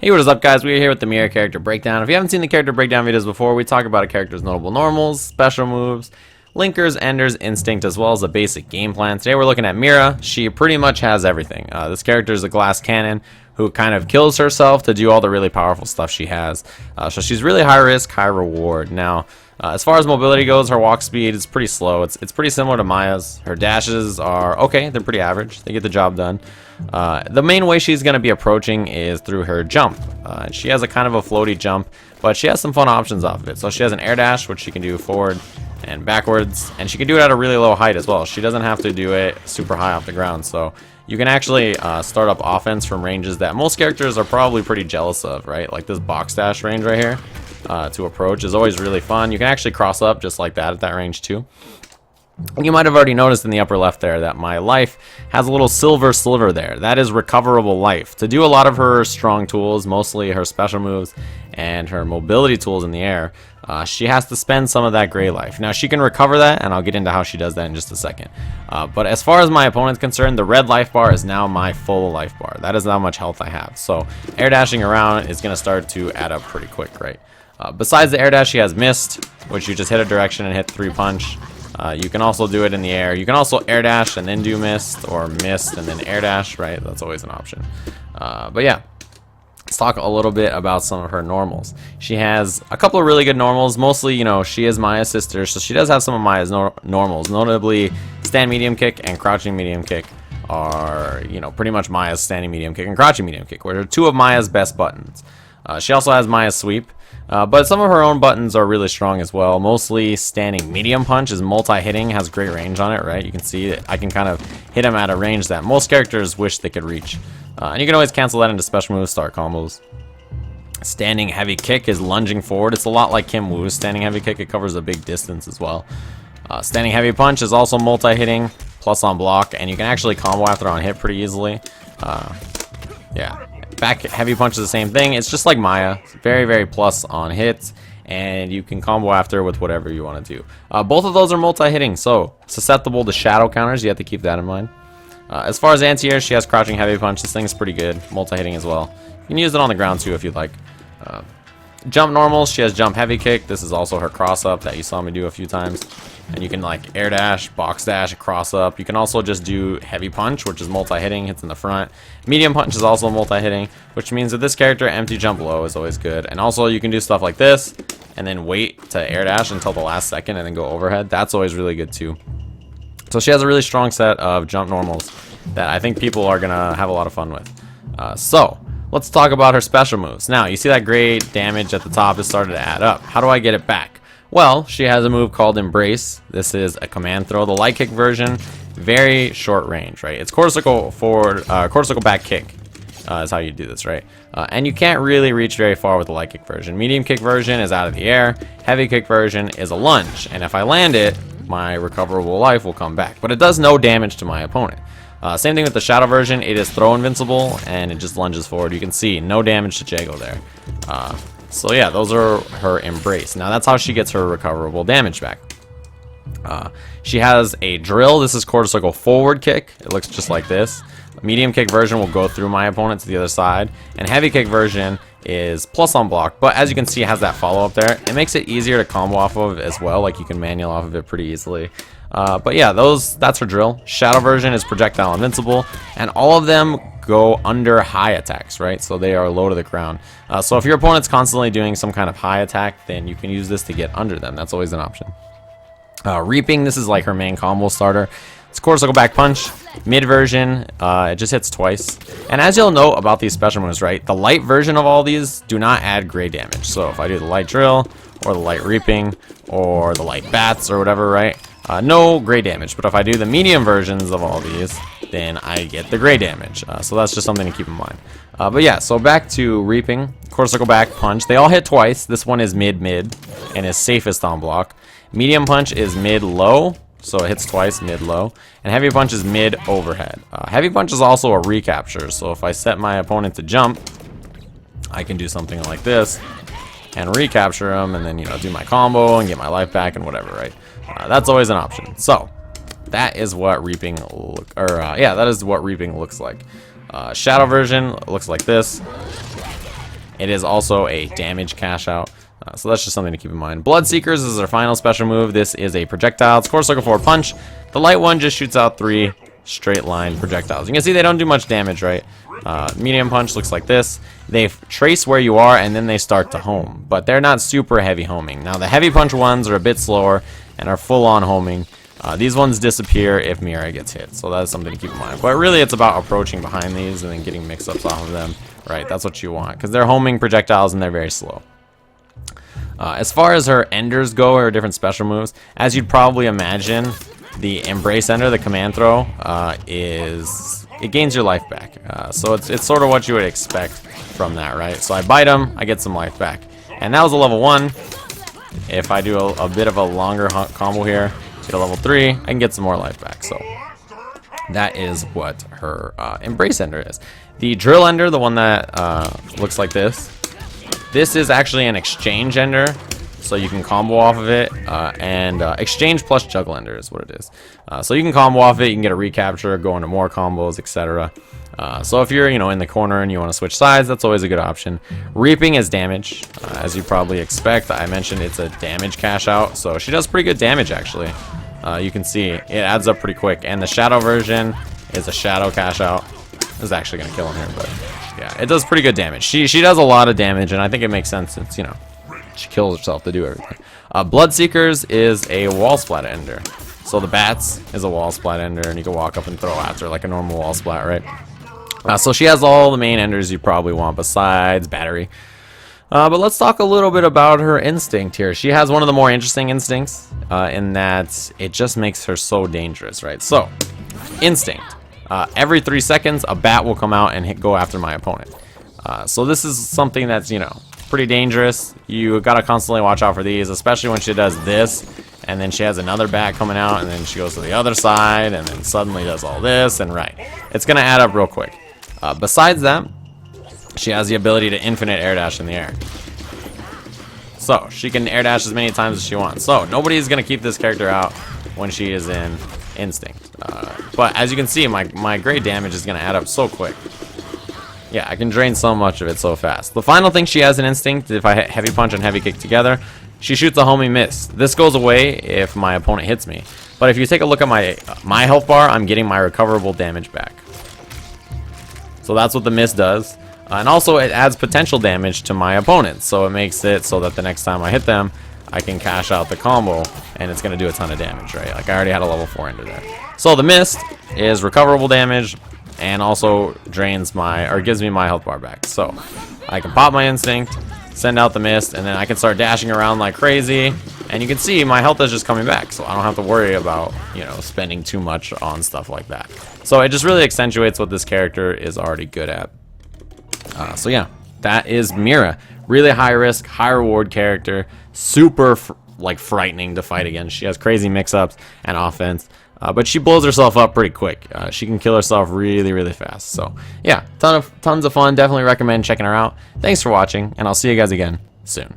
Hey, what is up, guys? We're here with the Mira character breakdown. If you haven't seen the character breakdown videos before, we talk about a character's notable normals, special moves, linkers, enders, instinct, as well as a basic game plan. Today we're looking at Mira. She pretty much has everything. This character is a glass cannon who kind of kills herself to do all the really powerful stuff she has. So she's really high risk, high reward. Now, as far as mobility goes, her walk speed is pretty slow. It's pretty similar to Maya's. Her dashes are okay. They're pretty average. They get the job done. The main way she's going to be approaching is through her jump. She has a kind of a floaty jump, but she has some fun options off of it. So she has an air dash, which she can do forward and backwards, and she can do it at a really low height as well. She doesn't have to do it super high off the ground. So you can actually start up offense from ranges that most characters are probably pretty jealous of, right? Like this box dash range right here to approach is always really fun. You can actually cross up just like that at that range too. You might have already noticed in the upper left there that my life has a little silver sliver there. That is recoverable life. To do a lot of her strong tools, mostly her special moves and her mobility tools in the air, she has to spend some of that gray life. Now, she can recover that, and I'll get into how she does that in just a second. But as far as my opponent's concerned, the red life bar is now my full life bar. That is how much health I have. So air dashing around is going to start to add up pretty quick, right? Besides the air dash, she has mist, which you just hit a direction and hit 3-punch. You can also do it in the air. You can also air dash and then do mist, or mist and then air dash, right? That's always an option. But yeah, let's talk a little bit about some of her normals. She has a couple of really good normals. Mostly, you know, she is Maya's sister, so she does have some of Maya's normals. Notably, stand medium kick and crouching medium kick are, you know, pretty much Maya's standing medium kick and crouching medium kick, which are two of Maya's best buttons. She also has Maya's sweep. But some of her own buttons are really strong as well. Mostly standing medium punch is multi-hitting, has great range on it, right? You can see that I can kind of hit him at a range that most characters wish they could reach. And you can always cancel that into special moves, start combos. Standing heavy kick is lunging forward. It's a lot like Kim Woo's standing heavy kick. It covers a big distance as well. Standing heavy punch is also multi-hitting, plus on block, and you can actually combo after on hit pretty easily. Yeah. Back heavy punch is the same thing. It's just like Maya. It's very, very plus on hits, and you can combo after with whatever you want to do. Both of those are multi-hitting, so susceptible to shadow counters. You have to keep that in mind. As far as anti-air, she has crouching heavy punch. This thing is pretty good. Multi-hitting as well. You can use it on the ground too if you'd like. Jump normals, she has jump heavy kick. This is also her cross up that you saw me do a few times. And you can like air dash, box dash, cross up. You can also just do heavy punch, which is multi-hitting, hits in the front. Medium punch is also multi-hitting, which means that this character empty jump low is always good. And also you can do stuff like this and then wait to air dash until the last second and then go overhead. That's always really good too. So she has a really strong set of jump normals that I think people are gonna have a lot of fun with. So let's talk about her special moves. Now, you see that gray damage at the top has started to add up. How do I get it back? Well, she has a move called Embrace. This is a command throw. The light kick version, very short range, right? It's quarter circle forward, quarter circle back kick is how you do this, right? And you can't really reach very far with the light kick version. Medium kick version is out of the air. Heavy kick version is a lunge. And if I land it, my recoverable life will come back. But it does no damage to my opponent. Same thing with the shadow version. It is throw invincible, and it just lunges forward. You can see no damage to Jago there. So yeah, those are her embrace. Now that's how she gets her recoverable damage back. She has a drill. This is quarter circle forward kick. It looks just like this. Medium kick version will go through my opponent to the other side, and heavy kick version is plus on block. But as you can see, it has that follow up there. It makes it easier to combo off of as well. Like you can manual off of it pretty easily. But yeah, that's her drill. Shadow version is projectile invincible, and all of them go under high attacks, right? So they are low to the ground. So if your opponent's constantly doing some kind of high attack, then you can use this to get under them. That's always an option. Reaping, this is like her main combo starter. It's quarter circle back punch. Mid version, it just hits twice. And as you'll know about these special moves, right, the light version of all these do not add gray damage. So if I do the light drill, or the light reaping, or the light bats, or whatever, right, no gray damage. But if I do the medium versions of all these, then I get the gray damage. So that's just something to keep in mind. But yeah, so back to reaping. Quarter circle back punch. They all hit twice. This one is mid-mid and is safest on block. Medium punch is mid-low, so it hits twice, mid-low. And heavy punch is mid-overhead. Heavy punch is also a recapture. So if I set my opponent to jump, I can do something like this and recapture him, and then, you know, do my combo and get my life back and whatever, right? That's always an option. So that is what reaping that is what reaping looks like. Shadow version looks like this. It is also a damage cash out. So that's just something to keep in mind. Bloodseekers is our final special move. This is a projectile. It's core circle forward punch. The light one just shoots out 3 straight line projectiles. You can see they don't do much damage, right? Medium punch looks like this. They trace where you are and then they start to home, but they're not super heavy homing. Now the heavy punch ones are a bit slower and are full on homing. These ones disappear if Mira gets hit, so that's something to keep in mind. But really it's about approaching behind these and then getting mix-ups off of them, right? That's what you want, because they're homing projectiles and they're very slow. As far as her enders go, her different special moves, as you'd probably imagine, the Embrace Ender, the command throw, it gains your life back. So it's sort of what you would expect from that, right? So I bite him, I get some life back. And that was a level 1. If I do a bit of a longer combo here, get a level 3, I can get some more life back. So that is what her Embrace Ender is. The Drill Ender, the one that looks like this, this is actually an Exchange Ender, so you can combo off of it, and Exchange plus Juggle Ender is what it is. So you can combo off it, you can get a recapture, go into more combos, etc. So if you're, in the corner and you want to switch sides, that's always a good option. Reaping is damage, as you probably expect. I mentioned it's a damage cash out, so she does pretty good damage actually. You can see it adds up pretty quick, and the Shadow version is a Shadow cash out. This is actually going to kill him here, but yeah, it does pretty good damage. She does a lot of damage, and I think it makes sense since, she kills herself to do everything. Bloodseekers is a wall splat ender. So the bats is a wall splat ender, and you can walk up and throw after like a normal wall splat, right? So she has all the main enders you probably want besides battery. But let's talk a little bit about her instinct here. She has one of the more interesting instincts in that it just makes her so dangerous, right? So, instinct. Every 3 seconds, a bat will come out and go after my opponent. So this is something that's, pretty dangerous. You gotta constantly watch out for these, especially when she does this, and then she has another bat coming out, and then she goes to the other side, and then suddenly does all this, and right. It's gonna add up real quick. Besides that, she has the ability to infinite air dash in the air. So, she can air dash as many times as she wants. So, nobody's gonna keep this character out when she is in instinct. But as you can see, my great damage is gonna add up so quick. Yeah, I can drain so much of it so fast. The final thing she has in instinct, if I heavy punch and heavy kick together, she shoots a homing miss. This goes away if my opponent hits me. But if you take a look at my health bar, I'm getting my recoverable damage back. So that's what the miss does. And also it adds potential damage to my opponents. So it makes it so that the next time I hit them, I can cash out the combo and it's going to do a ton of damage, right? Like I already had a level 4 ender there. So the mist is recoverable damage and also drains gives me my health bar back. So I can pop my instinct, send out the mist, and then I can start dashing around like crazy. And you can see my health is just coming back, so I don't have to worry about, spending too much on stuff like that. So it just really accentuates what this character is already good at. So yeah, that is Mira. Really high risk, high reward character. Super frightening to fight against. She has crazy mix-ups and offense. But she blows herself up pretty quick. She can kill herself really, really fast. So yeah, tons of fun. Definitely recommend checking her out. Thanks for watching, and I'll see you guys again soon.